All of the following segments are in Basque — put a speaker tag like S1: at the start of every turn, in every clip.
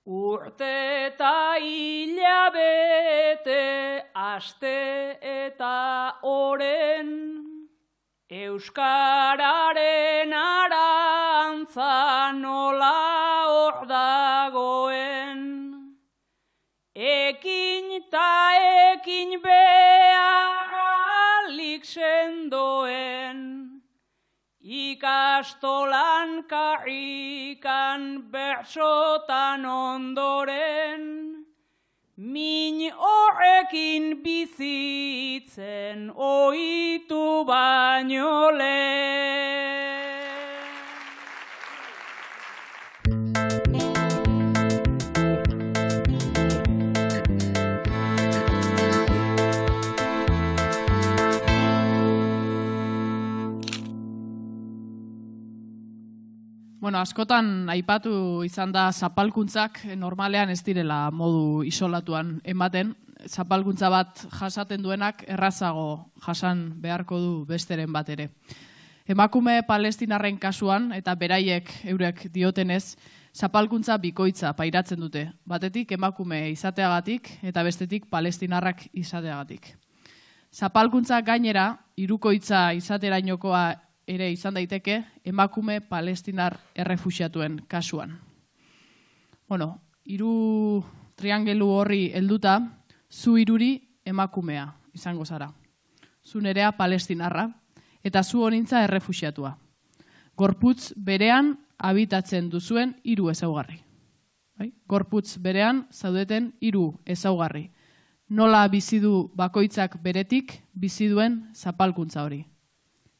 S1: Urte eta hilabete, aste eta oren, Euskararen arantza nola hor dagoen. Ekin ta ekin behalik sendoen, ikastolan karrikan bertsotan ondoren, min horrekin bizitzen ohitu baino lehen.
S2: Bueno, askotan aipatu izan da zapalkuntzak normalean ez direla modu isolatuan ematen. Zapalkuntza bat jasaten duenak errazago jasan beharko du besteren bat ere. Emakume palestinarren kasuan eta beraiek eurek diotenez, zapalkuntza bikoitza pairatzen dute. Batetik emakume izateagatik eta bestetik palestinarrak izateagatik. Zapalkuntza gainera, hirukoitza izaterainokoa ere izan daiteke emakume palestinar errefuxiatuen kasuan. Bueno, hiru triangelu horri helduta, zu hiruri emakumea izango zara. Zu nerea palestinarra eta zu honintza errefuxiatua. Gorputz berean habitatzen duzuen hiru ezaugarri. Gorputz berean zaudeten hiru ezaugarri. Nola bizi du bakoitzak beretik bizi duen zapalkuntza hori.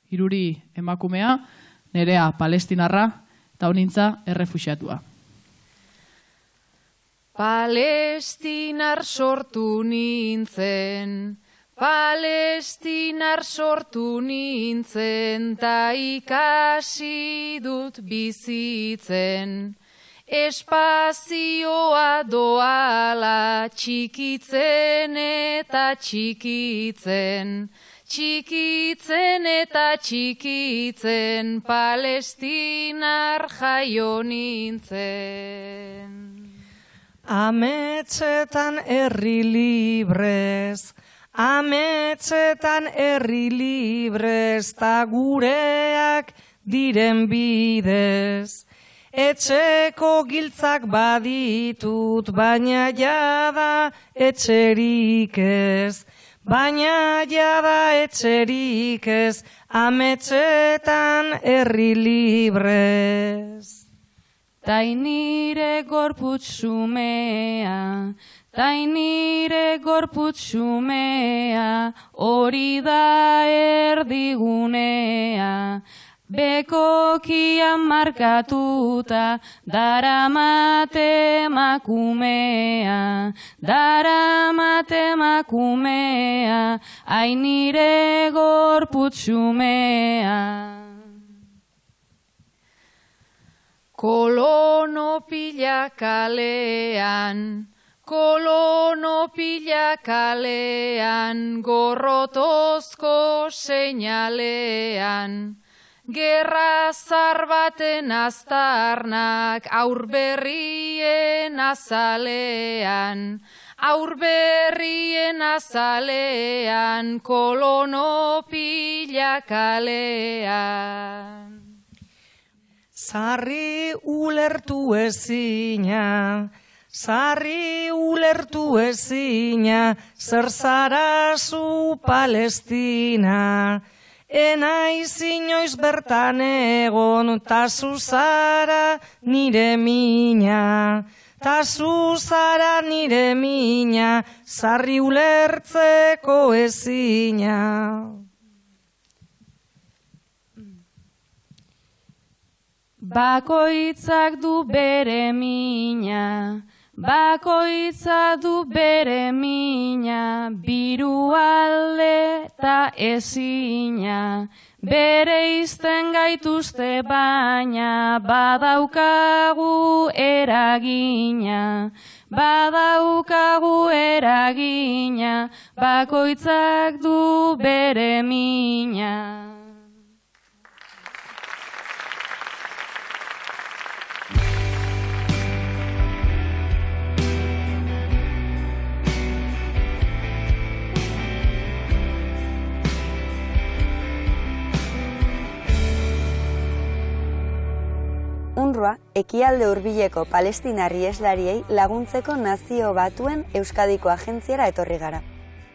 S2: Hiruri emakumea, nerea palestinarra, eta honintza errefuxiatua.
S3: Palestinar sortu nintzen, ta ikasi dut bizitzen. Espazioa doala txikitzen eta txikitzen. Txikitzen eta txikitzen, palestinar jaio nintzen.
S4: Ametsetan herri librez, ta gureak diren bidez. Etxeko giltzak baditut, baina jada etxerik ez. Baina jada etxerik ez, ametsetan herri librez.
S3: Tainire gorputz xumea, hori da erdigunea. Bekokian markatuta, daramate emakumea, ainire gorputz xumea. Kolono pila kalean, gorrotozko seinalean. Gerra zar baten aztarnak aurberrien azalean, kolono pila kalean.
S4: Sarri ulertu ezina, zer zara zu Palestina. Enaiz inoiz bertan egon, ta zu zara nire mina. Sarri ulertzeko ezina.
S3: Bakoitzak du bere mina, biru alde ta ezina. Bere izten gaituzte baina, badaukagu eragina. Bakoitzak du bere mina.
S5: UNRWA ekialde hurbileko palestinar iheslariei laguntzeko Nazio Batuen Euskadiko agentziara etorri gara.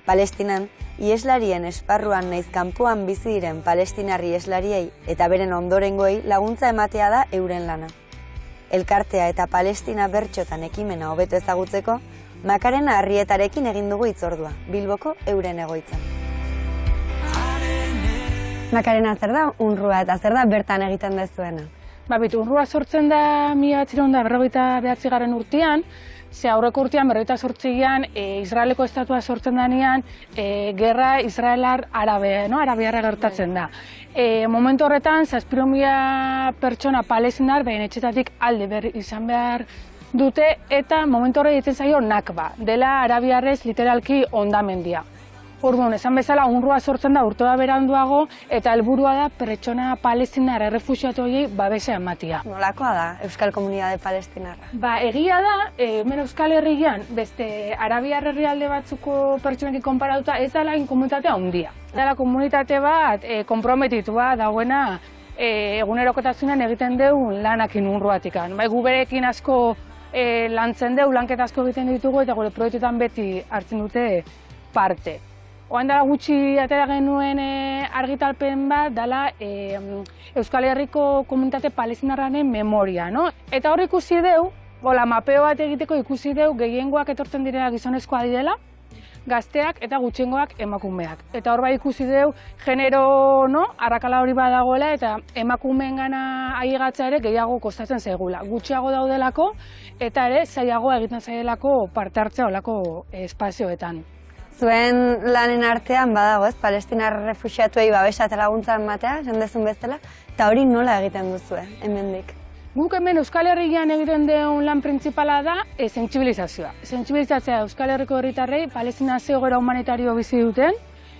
S5: Palestinan, iheslarien esparruan naiz kanpoan bizi diren palestinar iheslariei eta beren ondorengoei laguntza ematea da euren lana. Elkartea eta Palestina bertxotan ekimena hobeto ezagutzeko, Makarena Arrietarekin egin dugu hitzordua, Bilboko euren egoitzan. Makarena, zer da UNRWA eta zer da bertan egiten dezuena?
S6: UNRWA sortzen da 1949 urtean, ze aurreko urtean 1948an Israeleko estatua sortzen denean gerra Israelar-Arabiarra gertatzen da. Momentu horretan, 700.000 pertsona palestinar behin etxetatik alde izan behar dute eta momentu horre ditzen zaio Nakba, dela arabiarrez literalki hondamendia. Orduan, esan bezala UNRWA sortzen da urte beranduago eta helburua da pertsona palestinar errefuxiatu horiei babesa ematea.
S5: Nolakoa da Euskal Komunitate Palestinarra?
S6: Egia da, hemen Euskal Herrian, beste arabiar herrialde batzuko pertsonekin konparatuta ez dela komunitatea handia. Dela komunitate bat konprometitua dagoena egunerokotasunean egiten deun lanakin UNRWAtikan. Gu berekin asko lantzen deu, lanketa asko egiten ditugu eta gure proiektuetan beti hartzen dute parte. Oan dela gutxi atera genuen argitalpen bat dela Euskal Herriko komunitate palestinarraren memoria. Eta hor ikusi deu, mapeo bat egiteko ikusi deu gehiengoak etortzen direla gizonezkoa direla, gazteak eta gutxiengoak emakumeak. Eta hor bai ikusi deu genero arrakala hori badagoela eta emakumeen gana ailegatza ere gehiago kostatzen zaigula. Gutxiago daudelako eta ere zailago egiten zaielako parte hartzea olako espazioetan.
S5: Zuen lanen artean badago, palestinar refuxiatuei babesa eta laguntza ematea, jendezun bezala, eta hori nola egiten duzue, hemendik?
S6: Guk hemen Euskal Herrian egiten duen lan printzipala da sentsibilizazioa. Sentsibilizatzea Euskal Herriko herritarrei Palestina ze egoera humanitario bizi duten,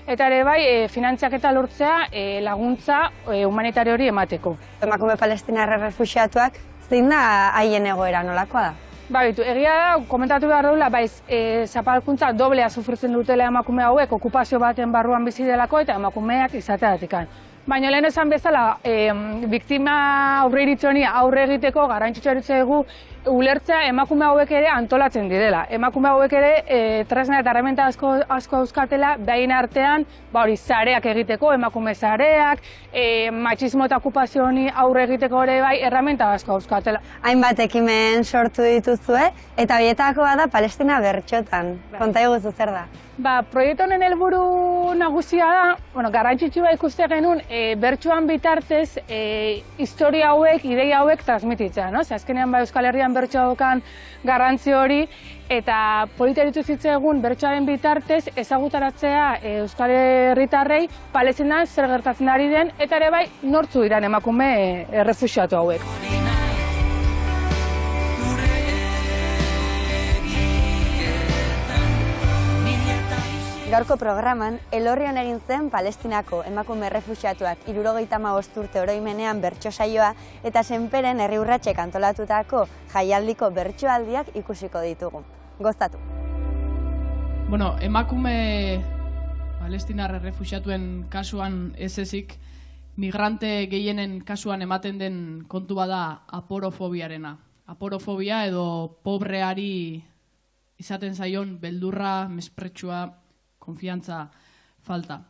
S6: eta ere bai finantzaketa lortzea laguntza humanitario hori emateko.
S5: Emakume palestinar refuxiatuak zein da haien egoera, nolakoa da?
S6: Egia da, komentatu behar dugula, zapalkuntza doblea sufritzen dutela emakume hauek okupazio baten barruan bizi delako eta emakumeak izateatikan. Baina lehen esan bezala, biktima aurre iritzoni aurre egiteko garrantzitsua zaigu ulertzea emakume hauek ere antolatzen direla. Emakume hauek ere tresna eta herramienta asko euskatela, behin artean zareak egiteko, emakume zareak, matxismo eta okupazio honi aurre egiteko ere bai herramienta asko euskatela.
S5: Hainbat ekimen sortu dituzue, eta horietako da Palestina bertxotan. Konta eguzu zer da?
S6: Proiektu honen helburu nagusia da, garrantzitsua ikuste genuen bertsoan bitartez historia hauek, ideia hauek transmititzea. Azkenean Euskal Herrian bertsoa daukan garrantzi hori eta polita ditu zitzegun bertsoaren bitartez ezagutaratzea Euskal Herritarrei Palestinan zer gertatzen ari den eta ere bai nortzu diren emakume errefuxiatu hauek.
S5: Gaurko programan, Elorrion egin zen Palestinako emakume errefuxiatuak 75 urte oroimenean bertso saioa eta Senperen herri urratsek antolatutako jaialdiko bertsoaldiak ikusiko ditugu. Goztatu!
S2: Emakume palestinar errefuxiatuen kasuan ez ezik, migrante gehienen kasuan ematen den kontu bada aporofobiarena. Aporofobia edo pobreari izaten zaion beldurra, mespretxua, konfiantza falta.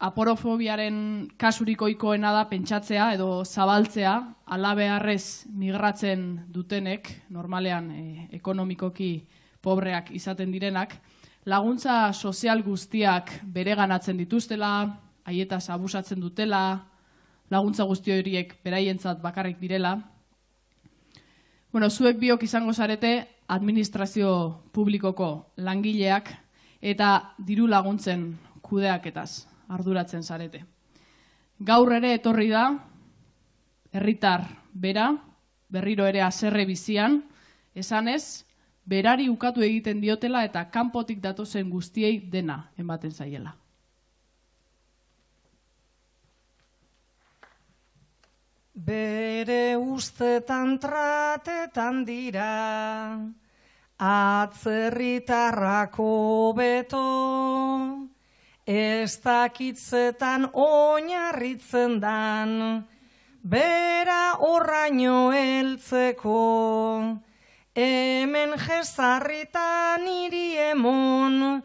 S2: Aporofobiaren kasurik ohikoena da pentsatzea edo zabaltzea halabeharrez migratzen dutenek, normalean ekonomikoki pobreak izaten direnak, laguntza sozial guztiak bereganatzen dituztela, haietaz abusatzen dutela, laguntza guzti horiek beraientzat bakarrik direla. Zuek biok izango zarete administrazio publikoko langileak eta diru laguntzen kudeaketaz arduratzen zarete. Gaur ere etorri da, herritar bera, berriro ere haserre bizian, esanez, berari ukatu egiten diotela eta kanpotik datozen guztiei dena ematen zaiela.
S4: Bere ustetan tratetan dira, atzerritarrako beto, ez dakitzetan oinarritzen dan, bera horraino heltzeko. Hemen jezarritan niri emon,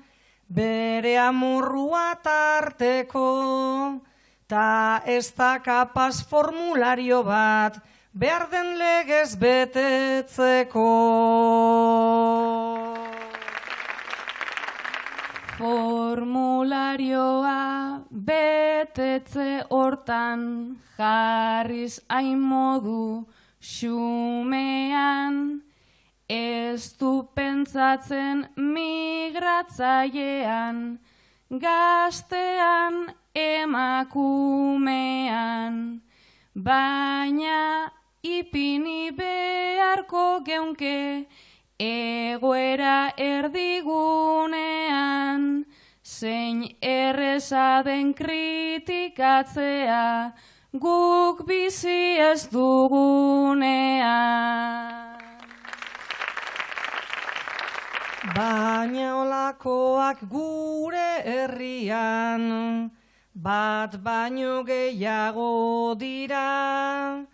S4: bere amorrua tarteko. Ta ez da kapaz formulario bat, behar den legez betetzeko.
S3: Formularioa betetze hortan, jarriz hain modu xumean, ez du pentsatzen migratzailean, gaztean emakumean, baina ipini beharko geunke egoera erdigunean, zein erreza den kritikatzea guk bizi ez dugunean.
S4: Baina olakoak gure herrian, bat baino gehiago dira,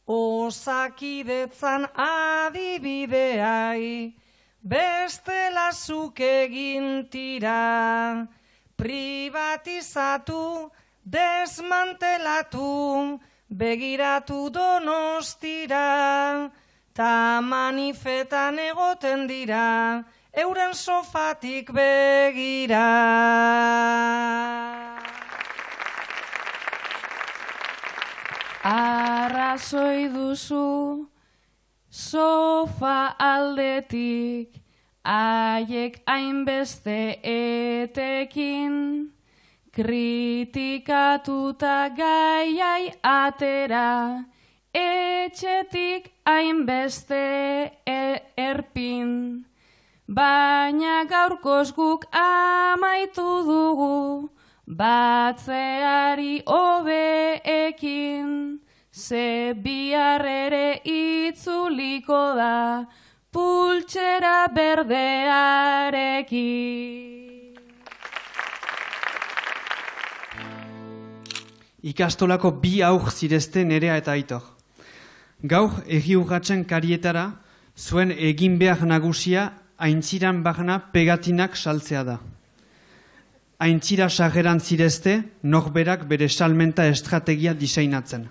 S4: Osakidetzan adibideai, bestela zuk egin tira, privatizatu, desmantelatu, begiratu Donostira, ta manifetan egoten dira, euren sofatik begira.
S3: Arrazoi duzu, sofa aldetik, haiek hainbeste etekin, kritikatuta gaiai atera, etxetik hainbeste erpin. Baina gaurkoz guk amaitu dugu, batzeari hobeekin, ze bihar ere itzuliko da, pultsera berdearekin.
S7: Ikastolako bi aur zirezte Nerea eta Aitor. Gaur egi urratzen karietara, zuen egin behar nagusia aintziran bagna pegatinak saltzea da. Aintzira sarreran zirezte, norberak bere salmenta estrategia diseinatzen.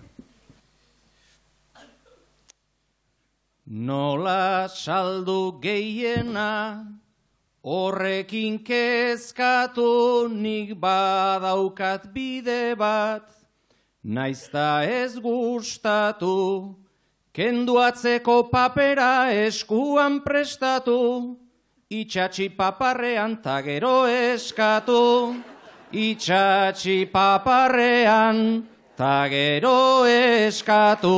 S8: Nola saldu gehiena, horrekin kezkatu nik badaukat bide bat, naizta ez gustatu, kenduatzeko papera eskuan prestatu, itxatxi paparrean ta gero eskatu, itxatxi paparrean ta gero eskatu.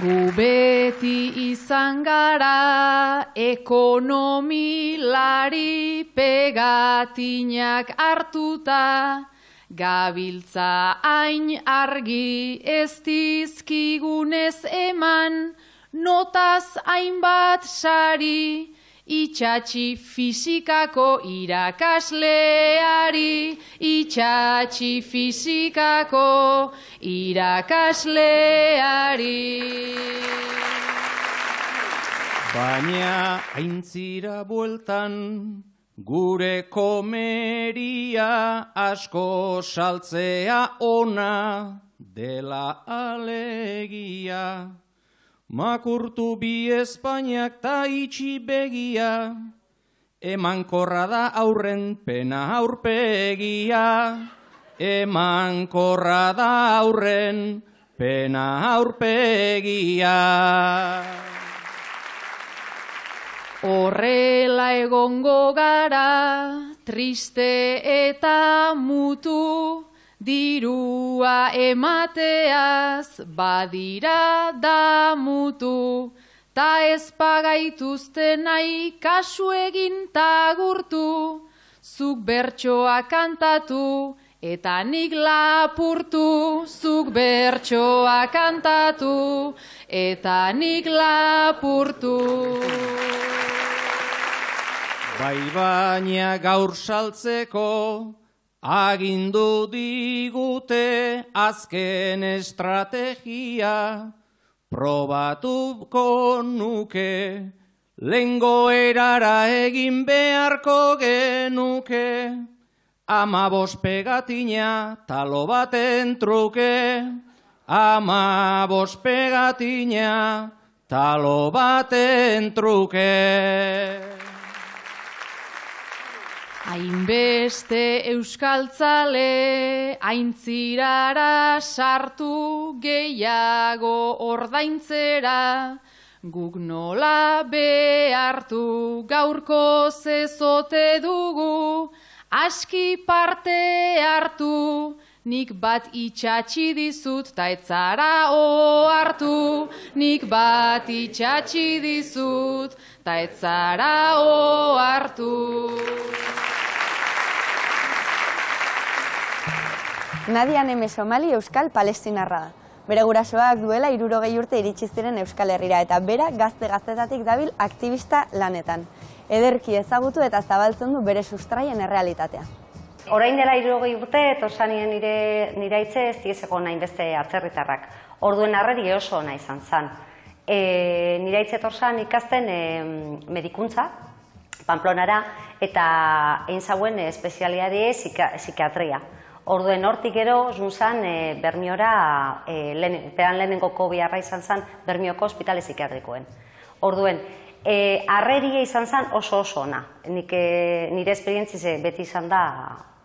S2: Gu beti izan gara ekonomilari pegatinak hartuta, gabiltza hain argi ez dizkigunez eman, notaz hainbat sari, itxatxi fisikako irakasleari, itxatxi fisikako irakasleari.
S8: Baina aintzira bueltan, gure komeria asko saltzea ona dela alegia. Makurtu bi Espainiak ta itxi begia, emankorra da aurren pena aurpegia. Emankorra da aurren pena aurpegia.
S2: Horrela egongo gara, triste eta mutu, dirua emateaz badira damutu, ta ez pagaituzte nahi kasu egin ta gurtu, zuk bertsoa kantatu eta nik lapurtu, zuk bertsoa kantatu eta nik lapurtu.
S8: Bai baina gaur saltzeko, agindu digute azken estrategia, probatuko nuke, lehengo erara egin beharko genuke, 15 pegatina talo baten truke, 15 pegatina talo baten truke.
S3: Hainbeste euskaltzale, aintzirara sartu gehiago ordaintzera, guk nola behartu gaurko zezote dugu, aski parte hartu, nik bat itxatxi dizut, ta etzara ohartu, nik bat itxatxi dizut, ta etzara ohartu.
S5: Nadia Neme Somali euskal palestinarra da. Bere gurasoak duela 60 urte iritsi ziren Euskal Herrira eta bera gazte-gaztetatik dabil aktivista lanetan. Ederki ezagutu eta zabaltzen du bere sustraien errealitatea.
S9: Orain dela 60 urte, etorsanien nire aitze ez diezeko nahin beste atzerritarrak. Orduen arreri oso ona izan zan. Nire aitze etorsan ikasten medikuntza, Pamplonara, eta egin zauen espezialiade psikiatria. Orduen hortik gero, zunzan, Bermiora, lehenengoko biharra izan zen, Bermioko ospitale psikiatrikoen. Orduen, arreria izan zen oso ona. Nire esperientzize beti izan da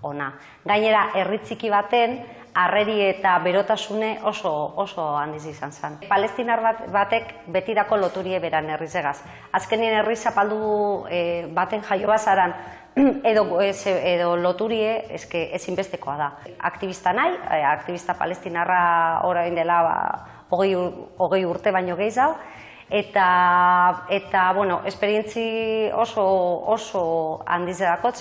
S9: ona. Gainera, herri txiki baten, arreri eta berotasune oso handiz izan zen. Palestinar batek betirako loturie beran herrizegaz. Azkenien herri zapaldu baten jaio bazaran, edo loturie ezinbestekoa da. Aktivista nahi, aktivista palestinarra orain dela 20 urte baino gehiago, eta bueno, esperientzi oso handiz edakot,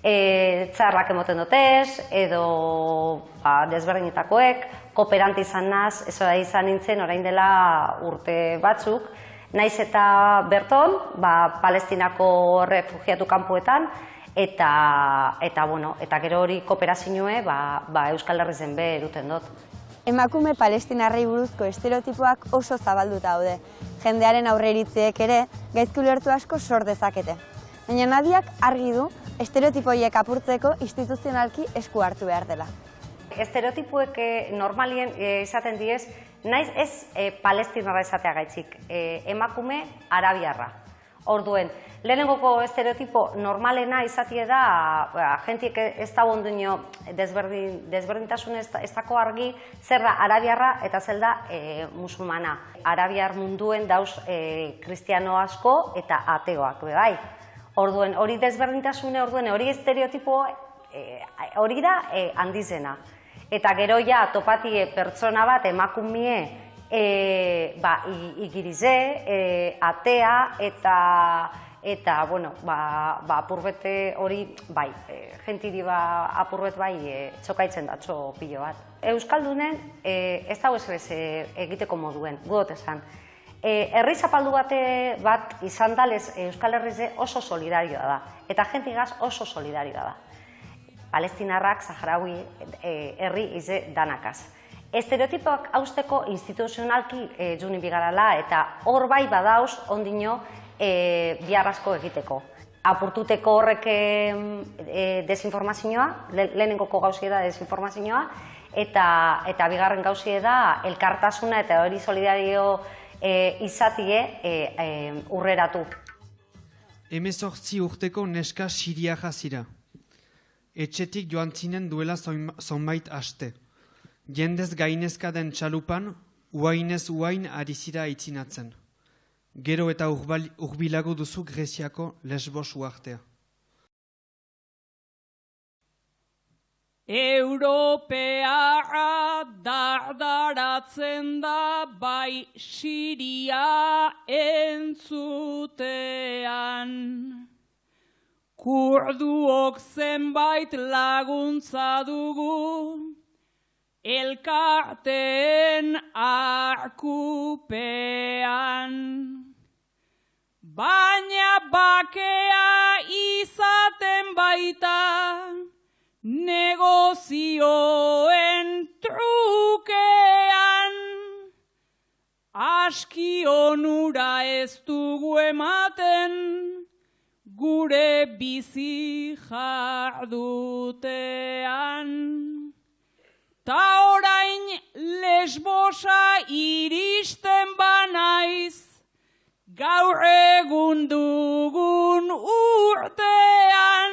S9: txarrak emoten dutez, edo desberdinetakoek, kooperanti izan naz, ez izan nintzen orain dela urte batzuk, naiz eta berton, Palestinako refugiatu kanpoetan, eta gero hori kooperazioe Euskal Herri zen be duten dut.
S5: Emakume palestinarrei buruzko estereotipoak oso zabalduta daude. Jendearen aurreiritziek ere gaizki ulertu asko sor dezakete. Baina Nadiak argi du estereotipoiek apurtzeko instituzionalki esku hartu behar dela.
S9: Estereotipoek normalien izaten diez, naiz ez palestinarra izatea gaitzik, emakume arabiarra. Orduen, lehenengoko estereotipo normalena izatie da, jentiek ez da onduño desberdintasun ez dako argi, zer da arabiarra eta zer da musulmana. Arabiar munduen dauz kristiano asko eta ateoak, bai. Orduen, hori desberdintasune, hori estereotipo hori da handizena. Eta gero ja topatie pertsona bat emakumie igirize, atea eta bueno, apurbete hori, bai, jentiri apurbet bai txokaitzen datxo pilo bat. Euskaldunen ez dago ez egiteko moduen, gudot esan. Herri zapaldu bat izan dalez Euskal Herrize oso solidarioa da, eta jentigaz oso solidarioa da. Palestinarrak, Saharaui, herri ize danakaz. Estereotipoak hausteko instituzionalki juni bigarala eta hor bai badauz ondino biarrazko egiteko. Apurtuteko horrek desinformazioa, lehenengoko gauzie da desinformazioa, eta bigarren gauzie da elkartasuna eta hori solidario izatie urreratu.
S7: 18 urteko neska siriaja zira. Etxetik joan zinen duela zonbait aste. Jendez gainezka den txalupan, uainez uain ari zira aitzinatzen. Gero eta urbilago duzu Greziako Lesbos uartea.
S1: Europeara dardaratzen da bai Siria entzutean. Kurduok zenbait laguntza dugu, elkarteen arkupean. Baina bakea izaten baita, negozioen trukean, aski onura ez dugu ematen, gure bizi jardutean. Ta orain Lesbosa iristen banaiz, gaur egun dugun urtean,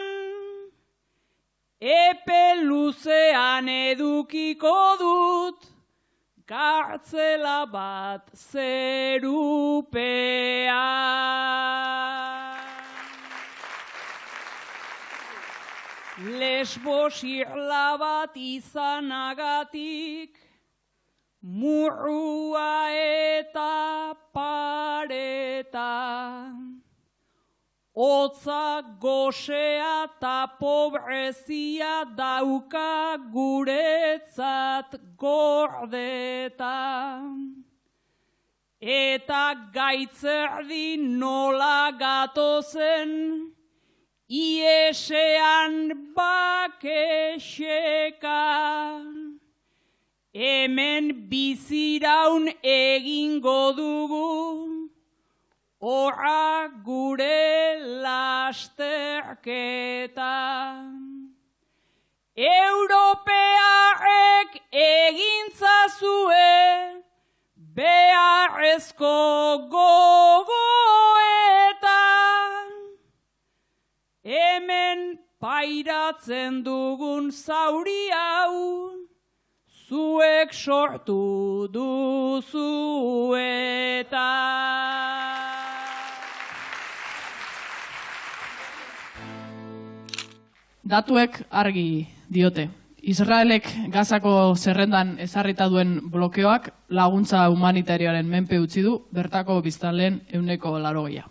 S1: epe luzean edukiko dut, kartzela bat zerupean. Lesbos irla bat izanagatik, murrua eta pareta, hotza gosea eta pobrezia dauka guretzat gordeta. Eta gaitzerdi nola gatozen, iesean bakexeka, hemen biziraun egingo dugu, horra gure lasterketa. Europearrek egintzazue, beharrezko gogoeta, hemen pairatzen dugun zauri hau, zuek sortu duzu eta.
S2: Datuek argi diote. Israelek Gazako zerrendan ezarrita duen blokeoak laguntza humanitarioaren menpe utzi du bertako biztanleen 80%.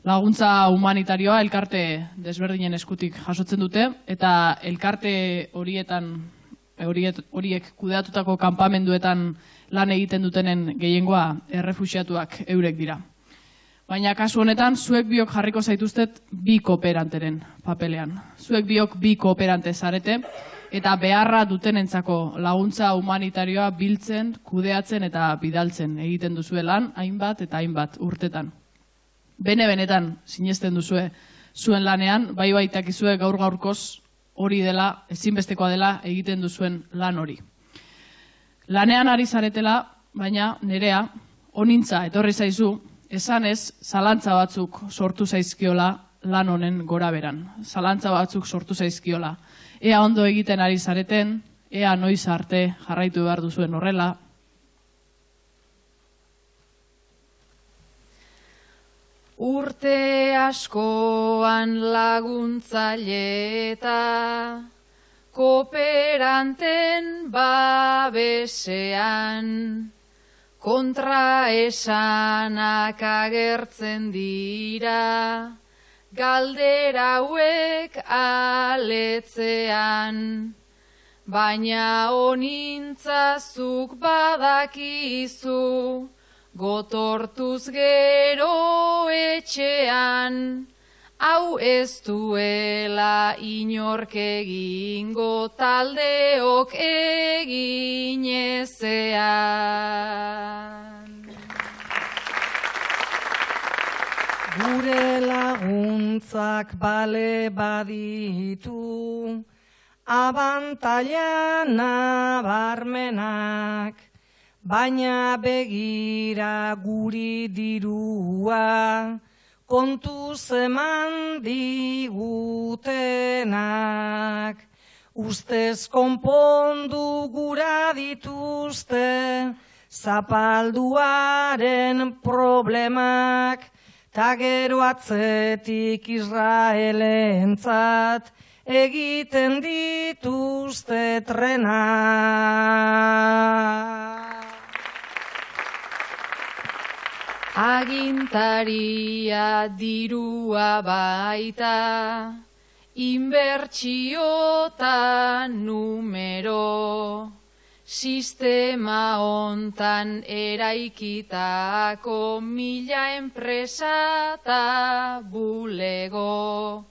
S2: Laguntza humanitarioa elkarte desberdinen eskutik jasotzen dute eta elkarte horiek kudeatutako kanpamenduetan lan egiten dutenen gehiengoa errefuxiatuak eurek dira. Baina kasu honetan, zuek biok jarriko zaituztet bi kooperanteren papelean. Zuek biok bi kooperante zarete eta beharra dutenentzako laguntza humanitarioa biltzen, kudeatzen eta bidaltzen egiten duzue lan hainbat eta hainbat urtetan. Benetan sinesten duzue zuen lanean, bai baitakizue gaur-gaurkoz hori dela, ezinbestekoa dela egiten duzuen lan hori. Lanean ari zaretela, baina nerea, honintza etorri zaizu, esanez zalantza batzuk sortu zaizkiola lan honen goraberan. Zalantza batzuk sortu zaizkiola. Ea ondo egiten ari zareten, ea noiz arte jarraitu behar duzuen horrela.
S3: Urte askoan laguntzaile eta kooperanten babesean, kontraesanak agertzen dira, galdera hauek aletzean, baina honintzazuk badakizu, gotortuz gero etxean, hau ez duela inork egingo taldeok egin ezean.
S4: Gure laguntzak bale baditu, abantaila nabarmenak, baina begira guri dirua, kontuz eman digutenak. Ustez konpondu gura dituzte, zapalduaren problemak, ta gero atzetik Israelentzat egiten dituzte trenak. Agintaria dirua baita, inbertsio ta numero, sistema hontan eraikitako 1000 enpresa ta bulego,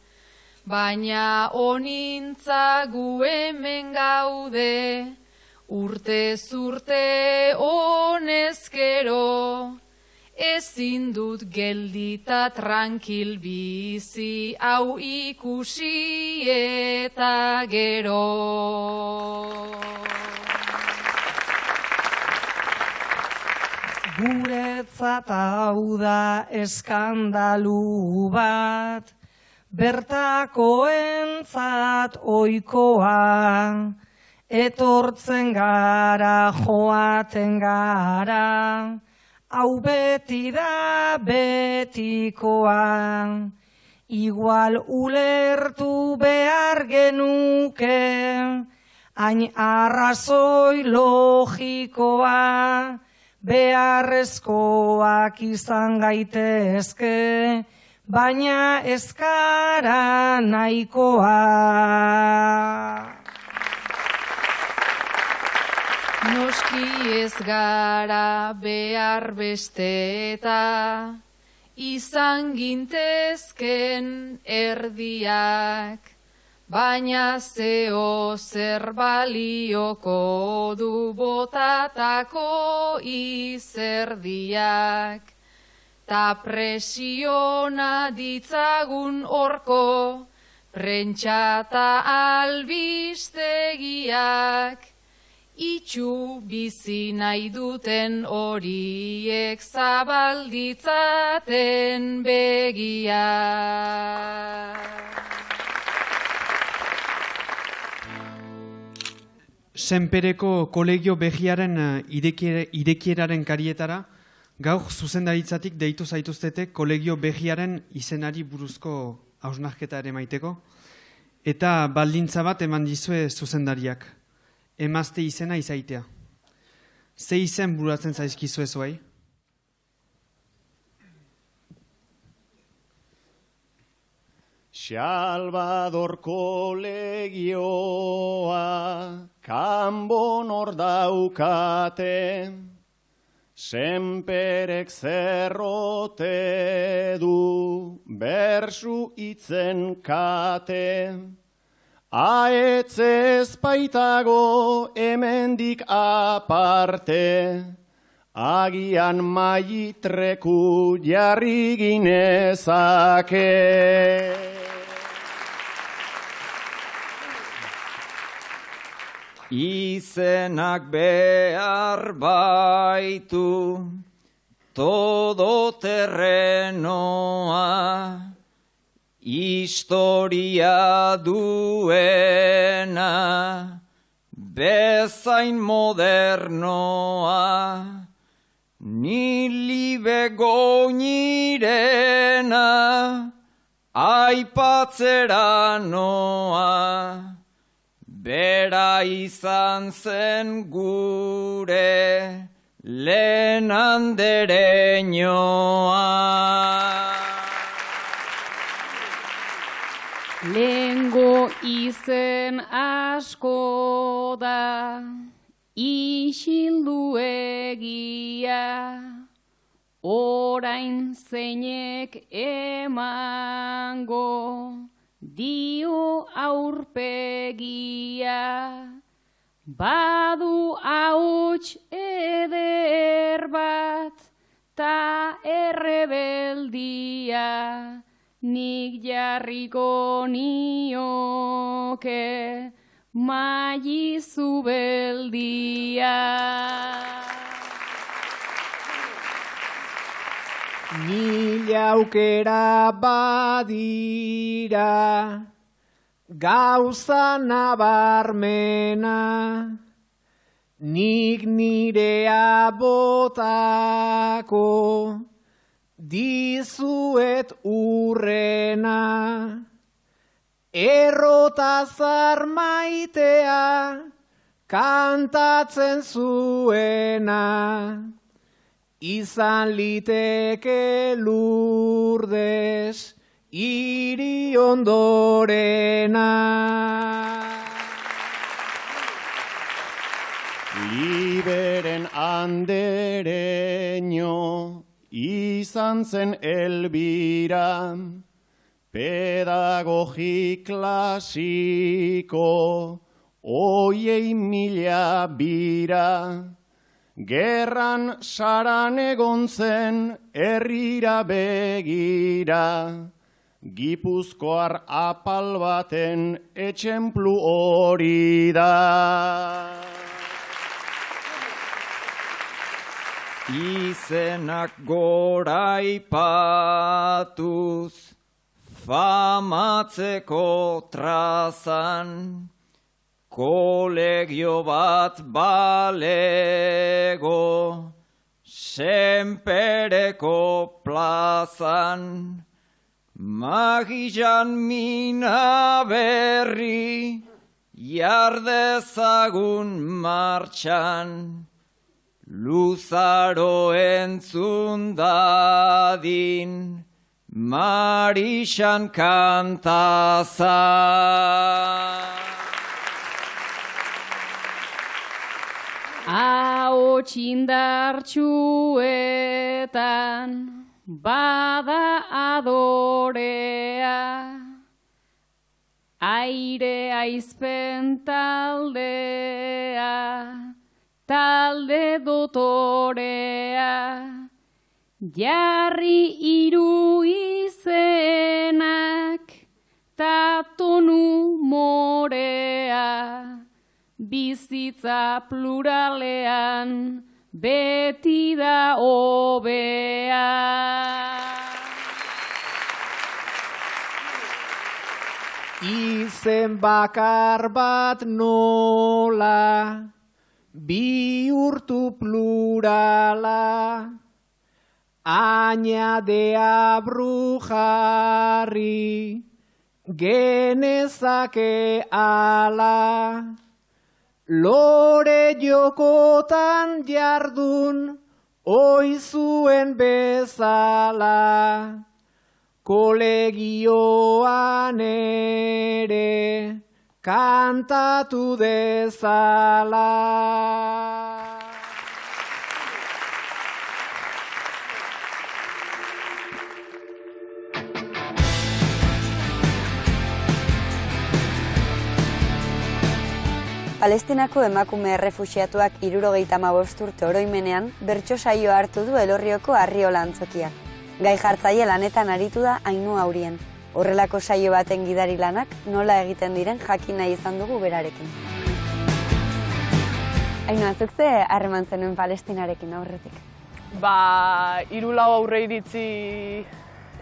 S3: baina onintza gu hemen gaude, urtez urte honezkero, ezin dut geldita tranquil bizi, hau ikusi eta gero.
S10: Guretzat hau da eskandalu bat, bertakoentzat ohikoa, etortzen gara, joaten gara, hau beti da betikoa. Igual ulertu behar genuke, hain arrazoi logikoa, beharrezkoak izan gaitezke, baina ez gara nahikoa.
S3: Noski ez gara behar beste eta izan gintezken erdiak, baina zeo zer balioko du botatako izerdiak. Ta presiona ditzagun horko, prentsa ta albistegiak, itxu bizi nahi duten horiek zabalditzaten begiak.
S7: Senpereko kolegio begiaren irekieraren karietara, gaur zuzendaritzatik deitu zaituztete kolegio begiaren izenari buruzko hausnarketa ere maiteko, eta baldintza bat eman dizue zuzendariak, emazte izena izaitea. Ze izen buratzen zaizkizu ezuai?
S8: Salvador kolegioa kanbon hor daukate, senperek zerrote du bersu itzen kate. Aetzez baitago hemendik aparte, agian maitreku jarri ginezake. Izenak behar baitu todoterrenoa, historia duena, bezain modernoa, ni libe goinirena, aipatzera noa, bera izan zen gure lehen andereñoa.
S1: Lehengo izen asko da, isildu egia, orain zeinek emango, dio aurpegia. Badu hauts eder bat, ta errebeldia, nik jarriko nioke maizu beldia.
S11: Mila aukera badira, gauza nabarmena, nik nirea botako, dizuet urrena, errotazar maitea, kantatzen zuena, izan liteke Lurdes, hiri ondorena.
S8: Liberen andereño izan zen Elbira, pedagogi klasiko, oiei mila bira, gerran saran egon zen herrira begira, Gipuzkoar apal baten etxemplu hori da. Izenak goraipatuz, famatzeko trazan, kolegio bat balego, senpereko plazan, magian mina berri, jardezagun martxan, luzaro entzun dadin, Marixan kantaza.
S1: Ahots indartsuetan bada adorea, aire aizpen taldea, talde dotorea, jarri hiru izenak, ta tonu morea, bizitza pluralean beti da hobea.
S11: Izen bakar bat nola, bihurtu plurala, añadea brujarri, genezake ala, lore jokotan jardun, oizuen bezala, kolegioan ere, kantatu dezala.
S5: Palestinako emakume errefuxiatuak 75 urte oroimenean bertso saioa hartu du Elorrioko Arriola antzokiak. Gai jartzaile lanetan aritu da Ainhoa Aurien. Horrelako saio baten gidari lanak nola egiten diren jakin nahi izan dugu berarekin. Ainhoa, zuk ze harreman zenuen Palestinarekin aurretik?
S12: 3-4 aurre iritzi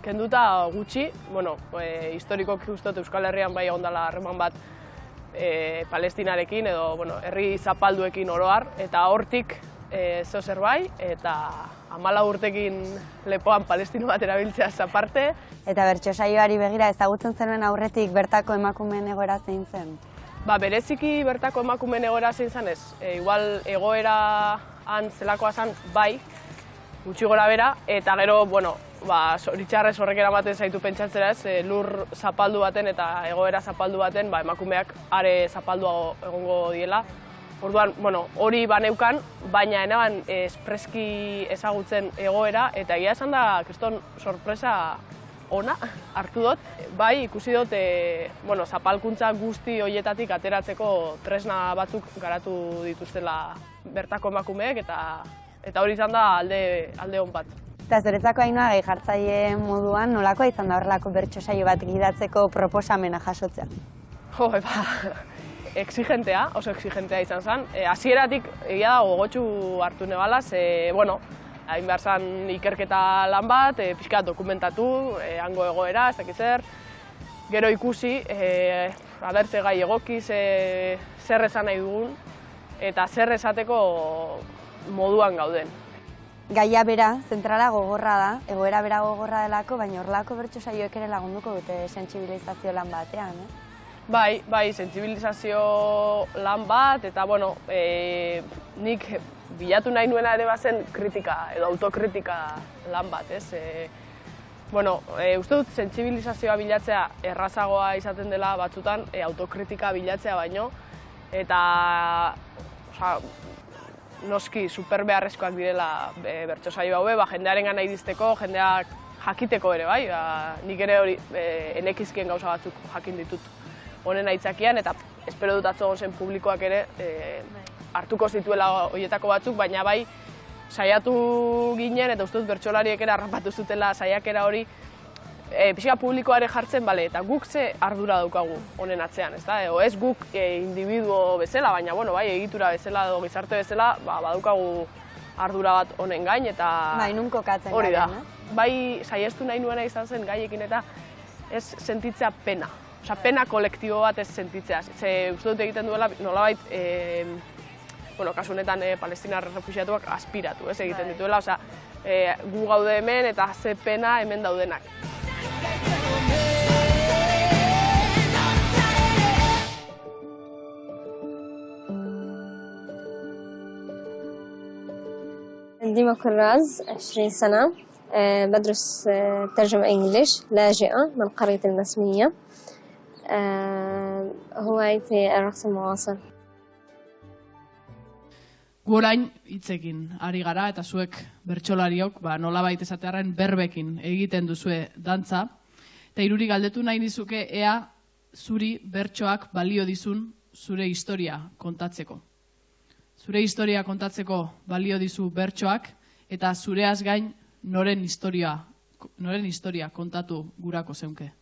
S12: kenduta gutxi, historikoki ustot Euskal Herrian bai ondala harreman bat Palestinarekin edo herri zapalduekin oroar, eta hortik zeo zerbait, eta 14 urtekin lepoan palestino bat erabiltzea aparte.
S5: Eta bertso saioari begira ezagutzen zenuen aurretik bertako emakumeen egoera zein zen?
S12: Bereziki bertako emakumeen egoera zein zen ez. Igual egoera han zelakoa zen bai, gutxi gora bera, eta gero, zoritxarrez horrek eramaten zaitu pentsatzera ez, lur zapaldu baten eta egoera zapaldu baten emakumeak are zapalduago egongo diela. Orduan, hori baneukan, baina enaban espreski ezagutzen egoera, eta egia esan da, kriston sorpresa ona hartu dut. Bai, ikusi dut, zapalkuntza guzti horietatik ateratzeko tresna batzuk garatu dituztela bertako emakumeek, eta hori izan da alde on bat.
S5: Eta zuretzako Ainhoa, gai jartzaile moduan, nolakoa izan da horrelako bertso saio bat gidatzeko proposamena jasotzea?
S12: Exigentea, oso exigentea izan zen. Hasieratik egia da gogotsu hartu nebalaz, hain behar zen ikerketa lan bat, pixka dokumentatu, hango egoera, ez dakit zer. Gero ikusi, abertze gai egoki, zer esan nahi dugun, eta zer esateko moduan gauden.
S5: Gaia bera, zentrala gogorra da, egoera bera gogorra delako, baina horrelako bertso saioek ere lagunduko dute sentsibilizazio lan batean,
S12: Bai, sentsibilizazio lan bat, eta nik bilatu nahi nuena ere bazen kritika edo autokritika lan bat, ez? Uste dut sentsibilizazioa bilatzea errazagoa izaten dela batzutan autokritika bilatzea baino, eta noski super beharrezkoak direla bertso saio hauek, jendearen gana iristeko, jendeak jakiteko ere, bai, nik ere hori enekizkien gauza batzuk jakin ditut honen aitzakian, eta espero dut atzo zen publikoak ere hartuko zituela horietako batzuk, baina bai saiatu ginen, eta uste dut bertsolariek ere harrapatu zutela saiakera hori, pixka publikoare jartzen, bale, eta guk ze ardura daukagu honen atzean, ezta? Ez guk individuo bezala, baina, bueno, bai, egitura bezala edo gizarte bezala, badaukagu ardura bat honen gain, eta
S5: bai, nun kokatzen
S12: hori da.
S5: garen,
S12: Bai, saiestu nahi nuena izan zen gaiekin eta ez sentitzea pena. Osa, pena kolektibo bat ez sentitzea. Ze uste dut egiten duela, nolabait, bueno, kasu honetan palestinar refuxiatuak aspiratu, ez egiten dituela. Osa, gu gaude hemen eta ze pena hemen daudenak.
S13: عندي مكراز 20 سنة بدرس ترجمة إنجليش لاجئة من قرية المسمية هوايتي الرقص المعاصر
S2: Orain hitzekin ari gara eta zuek bertsolariok nolabait esatearren berbekin egiten duzue dantza. Eta iruri galdetu nahi dizuke ea zuri bertsoak balio dizun zure historia kontatzeko. Zure historia kontatzeko balio dizu bertsoak eta zureaz gain noren historia kontatu gurako zeunke.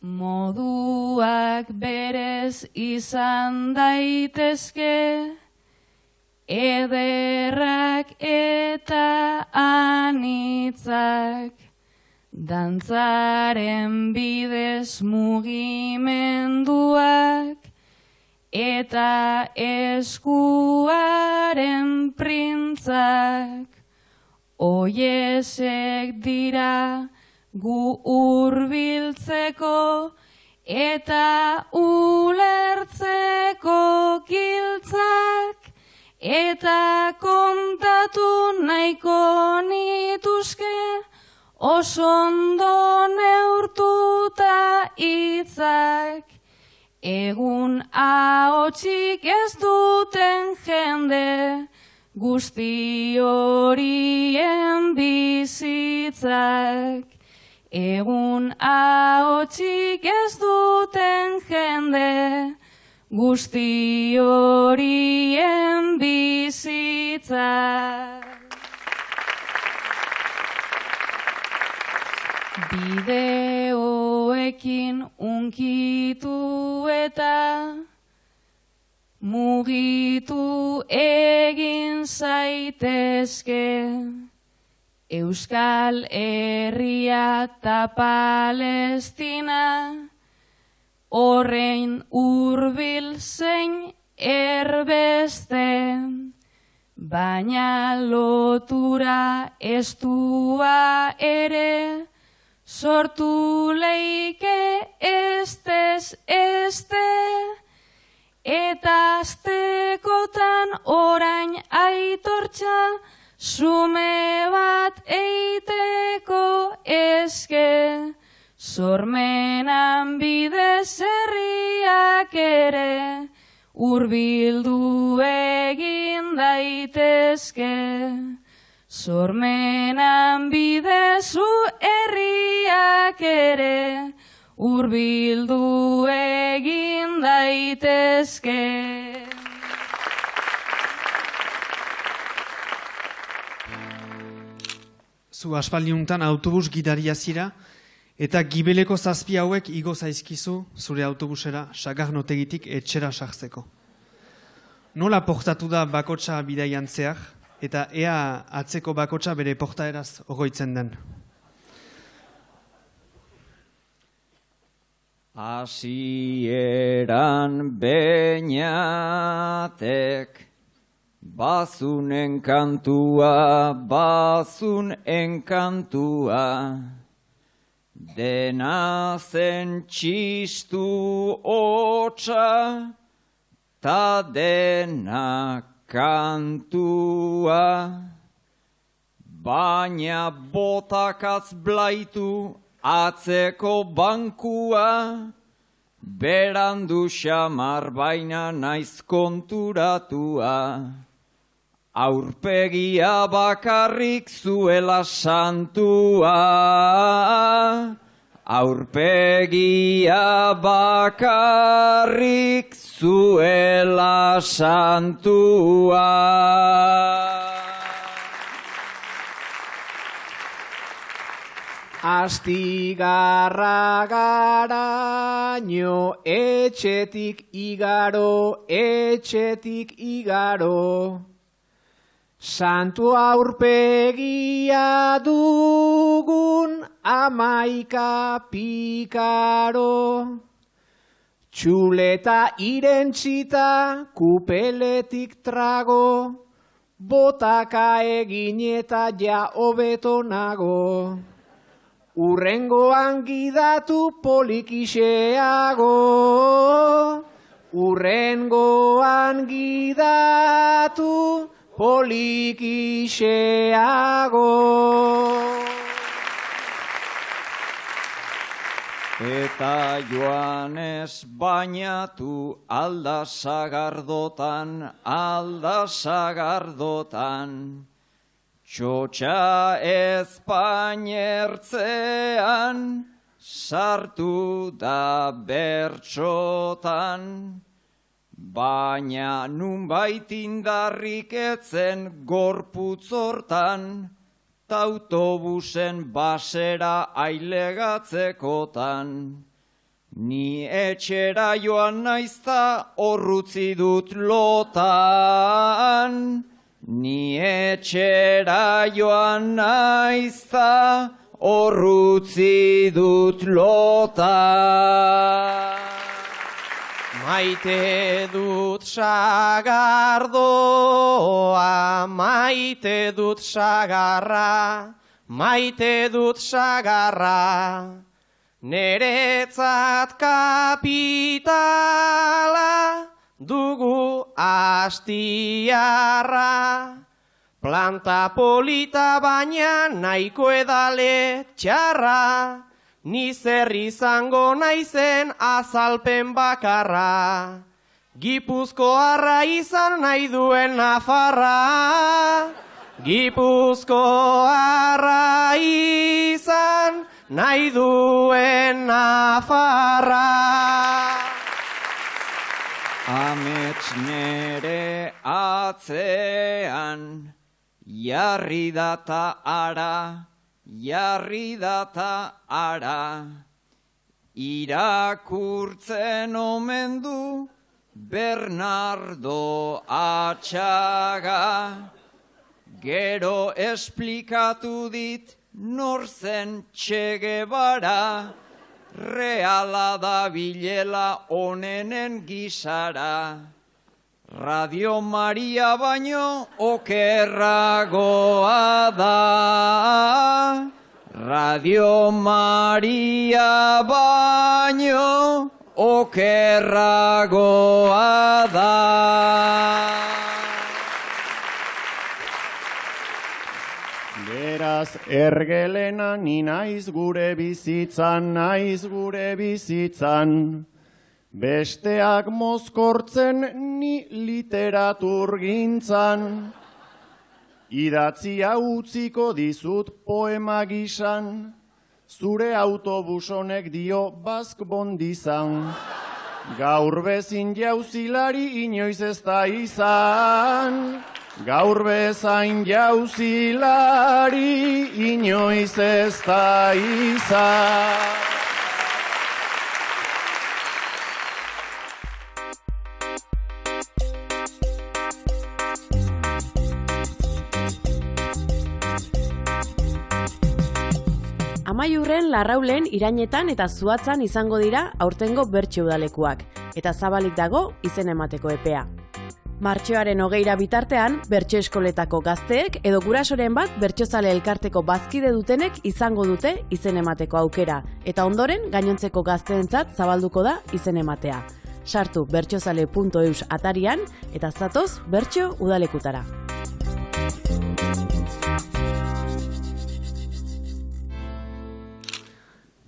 S1: Moduak berez izan daitezke, ederrak eta anitzak, dantzaren bidez mugimenduak, eta eskuaren printzak, oiesek dira gu hurbiltzeko eta ulertzeko giltzak, eta kontatu nahiko nituzke oso ondo neurtuta hitzak. Egun ahotsik ez duten jende, guzti horien bizitzak. Egun ahotsik ez duten jende, guzti horien bizitzak. Bideoekin unkitu eta mugitu egin zaitezke, Euskal Herria eta Palestina, horrein hurbil zein erbeste, baina lotura estua ere, sortu leike estez este, eta aztekotan orain aitortza, sume bat eiteko eske, sormenan bidez herriak ere, hurbildu egin daitezke. Sormenan bidez herriak ere, hurbildu egin daitezke.
S7: Zu aspaldiuntan autobus gidaria zira, eta gibeleko zazpi hauek igo zaizkizu zure autobusera sagarnotegitik etxera sartzeko. Nola portatu da bakotsa bidaian zehar, eta ea atzeko bakotsa bere portaeraz ogoitzen den?
S8: Hasieran beñatek, bazun enkantua, dena zen txistu hotsa, ta dena kantua, baina botakaz blaitu atzeko bankua, berandu xamar baina naiz konturatua. aurpegia bakarrik zuela santua, aurpegia bakarrik zuela santua.
S11: Astigarra garaino, etxetik igaro, etxetik igaro. Santu aurpegia dugun 11 pikaro. Txuleta irentsita, kupeletik trago, botaka egin eta ja hobeto nago. Urrengoan gidatu polikixeago, urrengoan gidatu polikixeago.
S8: Eta Joanes bainatu alda sagardotan, txotxa Espainertzean, sartu da bertsotan, baina nunbait indarrik etzen gorputzortan, ta autobusen basera ailegatzekotan. Ni etxera joan naizta horrutzi dut lotan, ni etxera joan naizta horrutzi dut lotan.
S11: Maite dut sagardoa, maite dut sagarra, maite dut sagarra. Neretzat kapitala dugu astiarra. Planta polita baina nahiko edale txarra. Ni zer izango naizen azalpen bakarra, Gipuzkoarra izan nahi duen Nafarra, Gipuzkoarra izan nahi duen Nafarra.
S8: Amets nere atzean, jarri data ara, jarri data ara, irakurtzen omen du Bernardo Atxaga. Gero esplikatu dit nor zen Che Guevara, reala da bilela onenen gisara. Radio Maria baino okerragoa da, Radio Maria baino okerragoa da.
S14: Beraz ergelena ni naiz gure bizitzan, Besteak mozkortzen ni literaturgintzan, idatzia utziko dizut poema gisan, zure autobus honek dio bazkbondizan. Gaur bezin jauzilari inoiz ez da izan, gaur bezain jauzilari inoiz ez da izan.
S15: Amaiurren, Larraulen, Irainetan eta Zuhatzan izango dira aurtengo bertso udalekuak, eta zabalik dago izen emateko epea. Martxoaren 20 bitartean, bertso eskoletako gazteek edo gurasoren bat bertsozale elkarteko bazkide dutenek izango dute izen emateko aukera, eta ondoren gainontzeko gazteentzat zabalduko da izen ematea. Sartu bertsozale.eus atarian eta zatoz bertso udalekutara.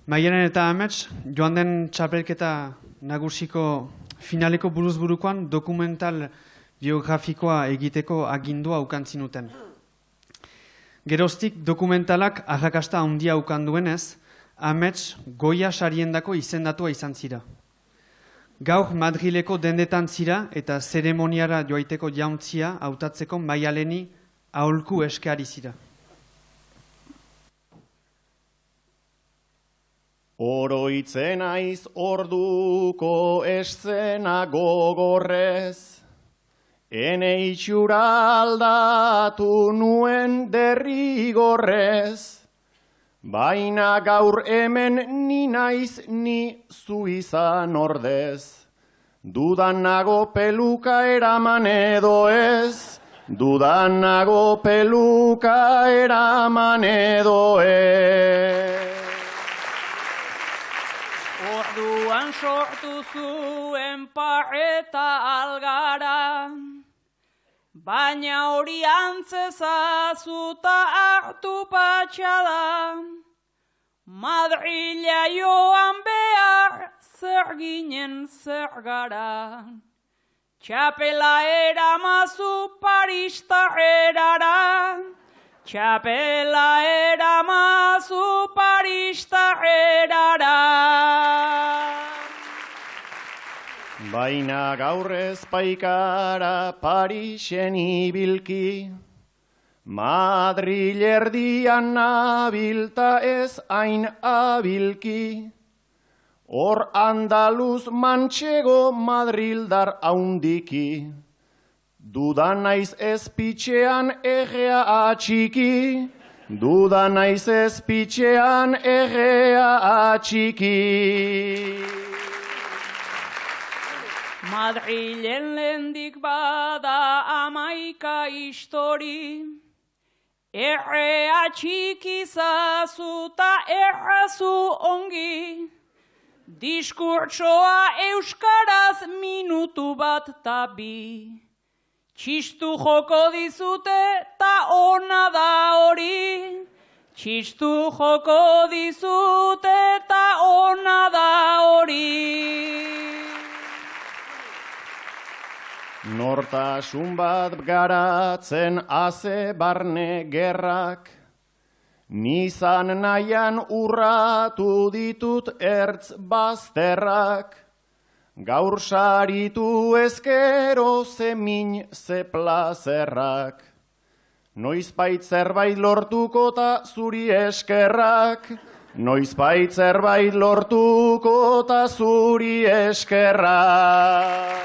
S7: Maialen eta Amets, joan den txapelketa nagusiko finaleko buruzburukoan dokumental biografikoa egiteko agindua ukantzinuten. Geroztik dokumentalak arrakasta handia ukanduenez, Amets Goya sariendako izendatua izan zira. Gaur Madrileko dendetan zira eta zeremoniara joaiteko jauntzia hautatzeko Maialeni aholku eskaari zira.
S14: Oroitzen aiz orduko eszena gogorrez, ene itxura aldatu nuen derrigorrez, baina gaur hemen ni naiz ni zu izan ordez. Dudan nago peluka eraman edo ez, dudan nago peluka eraman edo ez.
S16: Orduan sortu zuen pareta algara, baina hori antzezazuta hartu patxada. Madrila joan behar zer ginen zer gara. Txapela eramazu Paristarrerara, txapela eramazu Paristarrerara.
S14: Baina gaur ez paikara Parisen ibilki, Madril erdian nabilta ez hain abilki, hor Andaluz mantxego Madrildar haundiki, dudan naiz ez pitxean egea atxiki, dudan naiz ez pitxean egea atxiki.
S16: Madrilen lehendik bada 11 histori, errea txikizazu ta errazu ongi, diskurtsoa euskaraz minutu bat ta bi, txistu joko dizute ta ona da hori, txistu joko dizute ta ona da hori.
S14: Nortasun bat garatzen haze barne gerrak, nizan nahian urratu ditut ertz bazterrak, gaur saritu ezkero ze min ze plazerrak, noizbait zerbait lortuko ta zuri eskerrak, noizbait zerbait lortuko ta zuri eskerrak.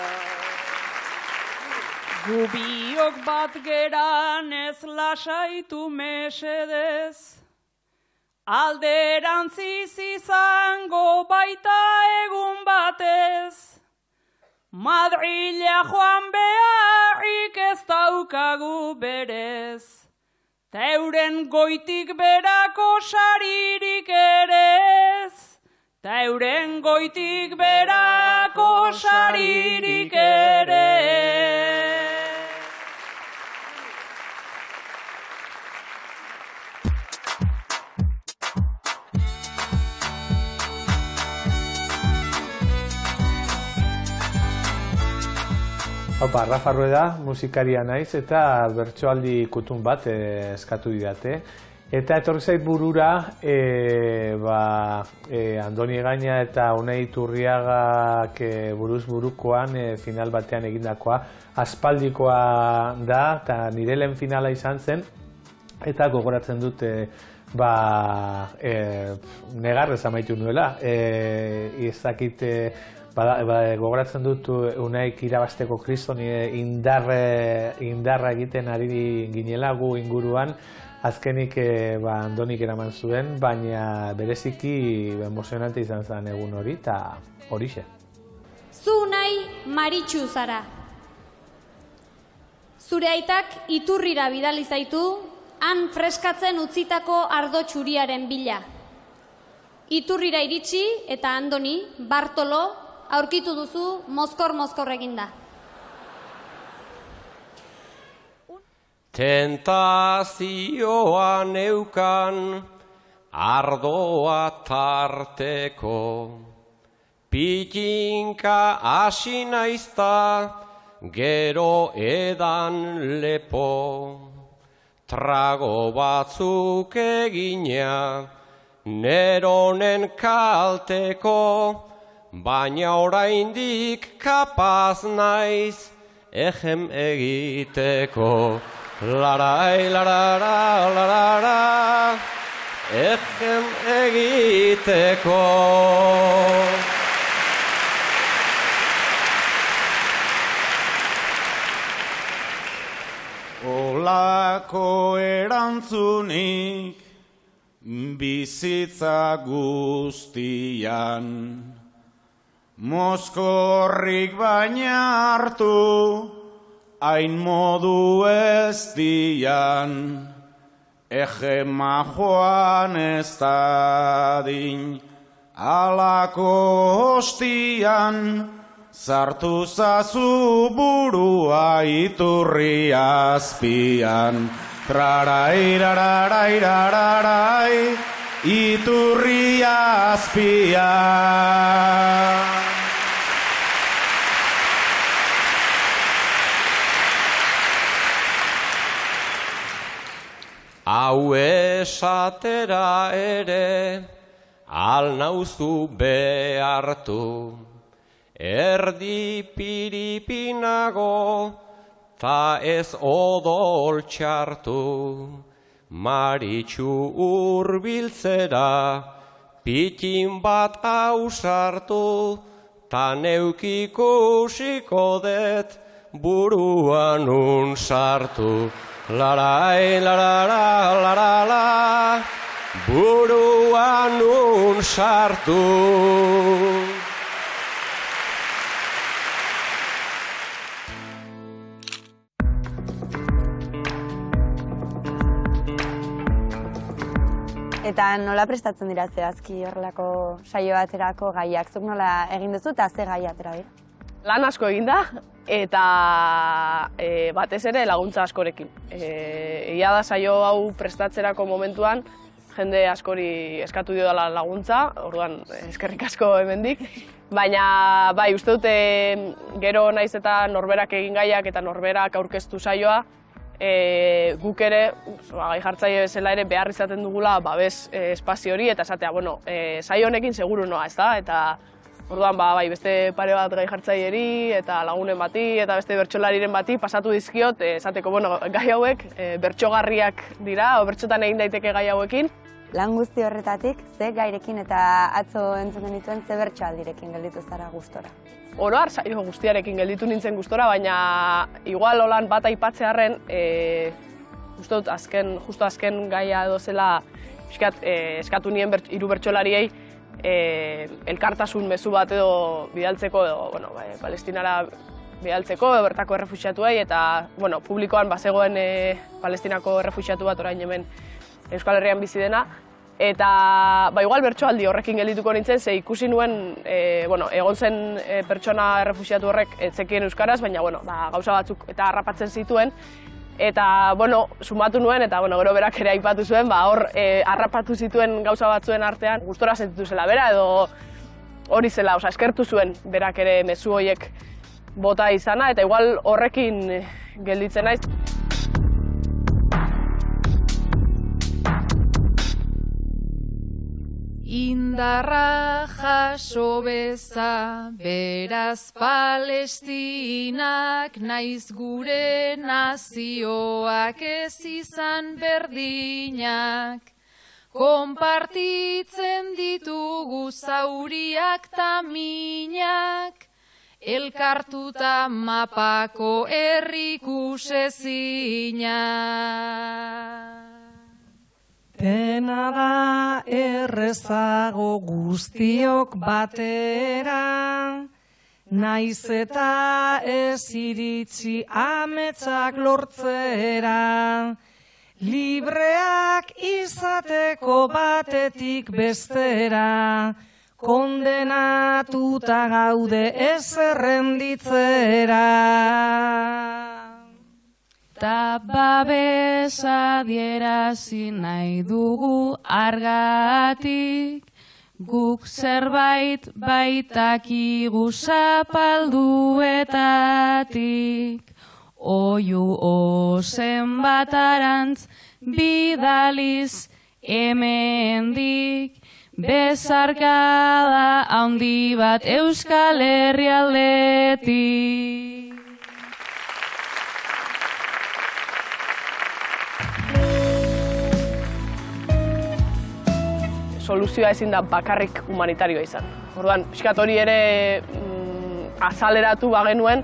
S16: Gubiok bat geran ez lasaitu mesedez, alderantziz izango baita egun batez, Madrila joan beharrik ez daukagu berez, teuren goitik berako saririk erez, teuren goitik berako saririk erez.
S17: Opa, Rafa Rueda, musikaria naiz eta bertsoaldi kutun bat eskatu didate. Eta etorri zait burura, Andoni Egaña eta Unai Iturriagak buruz burukoan final batean egindakoa aspaldikoa da, eta nire lehen finala izan zen, eta gogoratzen dut negarrez amaitu nuela. Gogoratzen dut Unaik irabasteko kriston indarra egiten ari ginela gu inguruan, azkenik Andonik eraman zuen, baina bereziki emozionante izan zen egun hori, eta horixe.
S18: Zu Unai Maritxu zara. Zure aitak Iturrira bidali zaitu, han freskatzen utzitako ardo txuriaren bila. Iturrira iritsi eta Andoni, Bartolo, aurkitu duzu mozkor eginda.
S11: Tentazioa neukan ardoa tarteko, pitinka hasi naizta gero edan lepo. Trago batzuk egina, neronen kalteko, baina oraindik kapaz naiz, ejem egiteko. Larai, larara, larara, ejem egiteko.
S19: Olako erantzunik bizitza guztian, mozkorrik baina hartu, hain modu ez dian, egema joan ez dadin, alako hostian, sartu zazu burua iturri azpian. Trarai, rarai, rarai, iturri azpian.
S11: Hau esatera ere, al nauzu behartu, erdi piripinago, ta ez odol txartu, maritxu urbiltzera, pitin bat ausartu, ta neukikusiko det, buruan unsartu. Larai, larara, larala, buruan unsartu.
S5: Eta nola prestatzen dira zehazki horrelako saio baterako gaiak? Zuk nola egin duzu eta ze gai atera dira?
S12: Lan asko egin da, eta batez ere laguntza askorekin. Egia da saio hau prestatzerako momentuan, jende askori eskatu dio dela laguntza, orduan eskerrik asko hemendik. Baina bai, uste dute gero naiz eta norberak egin gaiak eta norberak aurkeztu saioa, guk ere, gai jartzaile bezala ere behar izaten dugula babes espazio hori, eta esatea, bueno, saio honekin seguru noa, ez da? Eta orduan, bai, beste pare bat gai jartzaileri eta lagunen bati eta beste bertsolariren bati pasatu dizkiot, esateko, bueno, gai hauek bertsogarriak dira, o bertsotan egin daiteke gai hauekin.
S5: Lan guzti horretatik, ze gairekin eta atzo entzun genituen ze bertsoaldirekin gelditu zara gustora?
S12: Oroar saio guztiarekin gelditu nintzen gustora, baina igual holan bat aipatzearren, justo azken gaia edo zela eskatu nien hiru bertsolariei elkartasun mezu bat edo bidaltzeko, edo, Palestinara bidaltzeko, bertako errefuxiatuei, eta publikoan bazegoen Palestinako errefuxiatu bat orain hemen Euskal Herrian bizi dena. Eta igual bertsoaldi horrekin geldituko nintzen, ze ikusi nuen, egon zen pertsona errefuxiatu horrek etzekien euskaraz, baina gauza batzuk eta harrapatzen zituen. Eta, sumatu nuen, eta gero berak ere aipatu zuen, hor harrapatu zituen gauza batzuen artean, gustora sentitu zela bera, edo hori zela, eskertu zuen berak ere mezu horiek bota izana, eta igual horrekin gelditzen naiz.
S3: Indarra jaso beza, beraz Palestinak, naiz gure nazioak ez izan berdinak. Konpartitzen ditugu zauriak ta minak, elkartuta mapako errikusezinak.
S10: Dena da errezago guztiok batera, naiz eta ez iritsi ametsak lortzera, libreak izateko batetik bestera, kondenatuta gaude ez errenditzera.
S1: Ta babesa adierazi nahi dugu argatik, Guk zerbait baitakigu zapalduetatik, oiu ozen batarantz bidaliz hemendik, bezarkada handi bat Euskal Herrialdetik.
S12: Soluzioa ezin da bakarrik humanitarioa izan. Orduan, pixkat hori ere azaleratu bagenuen,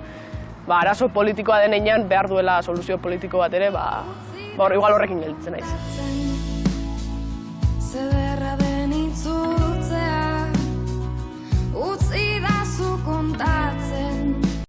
S12: arazo politikoa denean behar duela soluzio politiko bat ere, igual horrekin gelditzen naiz.
S20: Zederra den itzutzea, utzi da zu kontatzea.